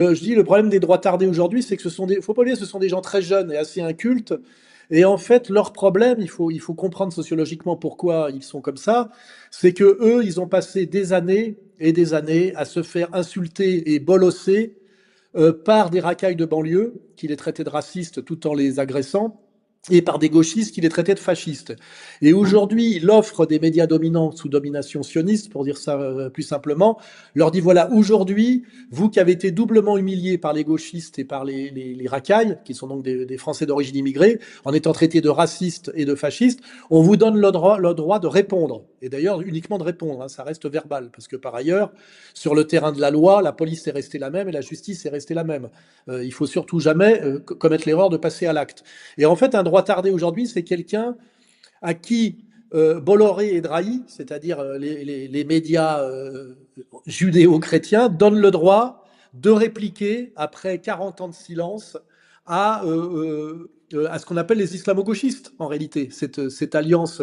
Je dis le problème des droits tardés aujourd'hui, c'est que faut pas oublier, ce sont des gens très jeunes et assez incultes. Et en fait, leur problème, il faut comprendre sociologiquement pourquoi ils sont comme ça, c'est que eux, ils ont passé des années et des années à se faire insulter et bolosser par des racailles de banlieue qui les traitaient de racistes tout en les agressant, et par des gauchistes qui les traitaient de fascistes. Et aujourd'hui, l'offre des médias dominants sous domination sioniste, pour dire ça plus simplement, leur dit voilà, aujourd'hui, vous qui avez été doublement humiliés par les gauchistes et par les racailles, qui sont donc des Français d'origine immigrée, en étant traités de racistes et de fascistes, on vous donne le droit de répondre. Et d'ailleurs, uniquement de répondre, hein, ça reste verbal, parce que par ailleurs, sur le terrain de la loi, la police est restée la même et la justice est restée la même. Il faut surtout jamais commettre l'erreur de passer à l'acte. Et en fait, un droit tardé aujourd'hui, c'est quelqu'un à qui Bolloré et Drahi, c'est-à-dire les médias judéo-chrétiens, donnent le droit de répliquer, après 40 ans de silence, à ce qu'on appelle les islamo-gauchistes, en réalité, cette alliance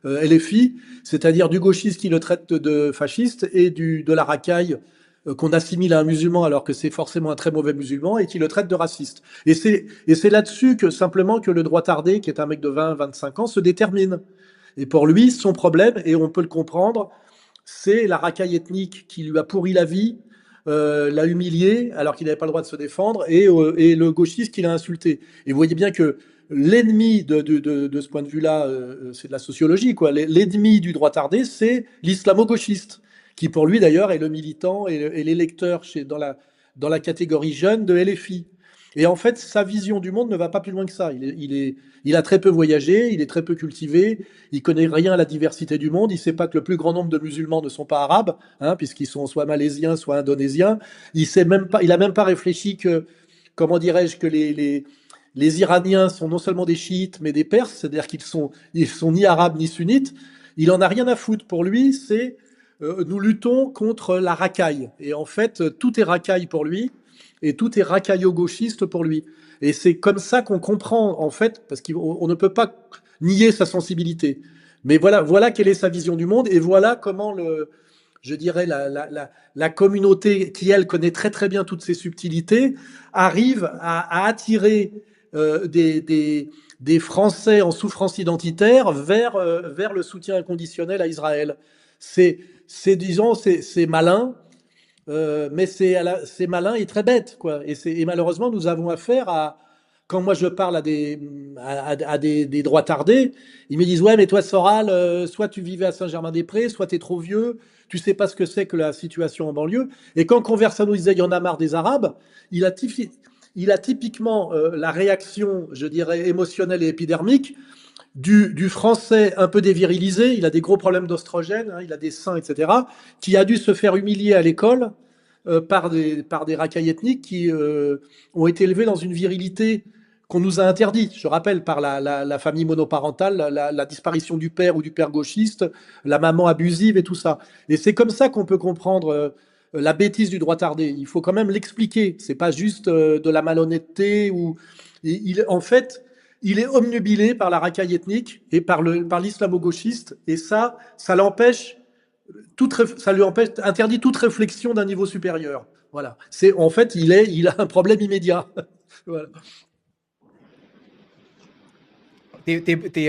LFI, c'est-à-dire du gauchiste qui le traite de fasciste et de la racaille qu'on assimile à un musulman alors que c'est forcément un très mauvais musulman et qui le traite de raciste. Et c'est là-dessus que simplement que le droit tardé, qui est un mec de 20-25 ans, se détermine. Et pour lui, son problème, et on peut le comprendre, c'est la racaille ethnique qui lui a pourri la vie, l'a humilié alors qu'il n'avait pas le droit de se défendre, et le gauchiste qui l'a insulté. Et vous voyez bien que l'ennemi de ce point de vue-là, c'est de la sociologie, quoi. L'ennemi du droit tardé, c'est l'islamo-gauchiste, qui pour lui d'ailleurs est le militant et l'électeur dans la catégorie jeune de LFI. Et en fait, sa vision du monde ne va pas plus loin que ça. Il a très peu voyagé, il est très peu cultivé, il connaît rien à la diversité du monde, il sait pas que le plus grand nombre de musulmans ne sont pas arabes, hein, puisqu'ils sont soit malaisiens, soit indonésiens. Il a même pas réfléchi que, comment dirais-je, que les Iraniens sont non seulement des chiites, mais des Perses, c'est-à-dire ils sont ni arabes ni sunnites. Il en a rien à foutre. Pour lui, c'est nous luttons contre la racaille. Et en fait, tout est racaille pour lui, et tout est racaillo-gauchiste pour lui. Et c'est comme ça qu'on comprend, en fait, parce qu'on ne peut pas nier sa sensibilité. Mais voilà quelle est sa vision du monde, et voilà comment je dirais, la communauté qui, elle, connaît très très bien toutes ces subtilités, arrive à attirer des Français en souffrance identitaire vers le soutien inconditionnel à Israël. Disons, c'est malin, mais c'est malin et très bête, quoi. Et malheureusement, nous avons affaire à, quand moi je parle à des droits tardés, ils me disent ouais, mais toi, Soral, soit tu vivais à Saint-Germain-des-Prés, soit tu es trop vieux, tu sais pas ce que c'est que la situation en banlieue. Et quand Conversano disait il y en a marre des Arabes, il a, il a typiquement la réaction, je dirais, émotionnelle et épidermique du français un peu dévirilisé, il a des gros problèmes d'ostrogène, hein, il a des seins, etc., qui a dû se faire humilier à l'école par des racailles ethniques qui ont été élevés dans une virilité qu'on nous a interdite. Je rappelle, par la famille monoparentale, la disparition du père ou du père gauchiste, la maman abusive et tout ça. Et c'est comme ça qu'on peut comprendre la bêtise du droit tardé. Il faut quand même l'expliquer. C'est pas juste de la malhonnêteté ou en fait, il est omnubilé par la racaille ethnique et par l'islamo-gauchiste, et ça l'empêche ça lui empêche, interdit toute réflexion d'un niveau supérieur. Voilà. En fait, il a un problème immédiat. Voilà. Te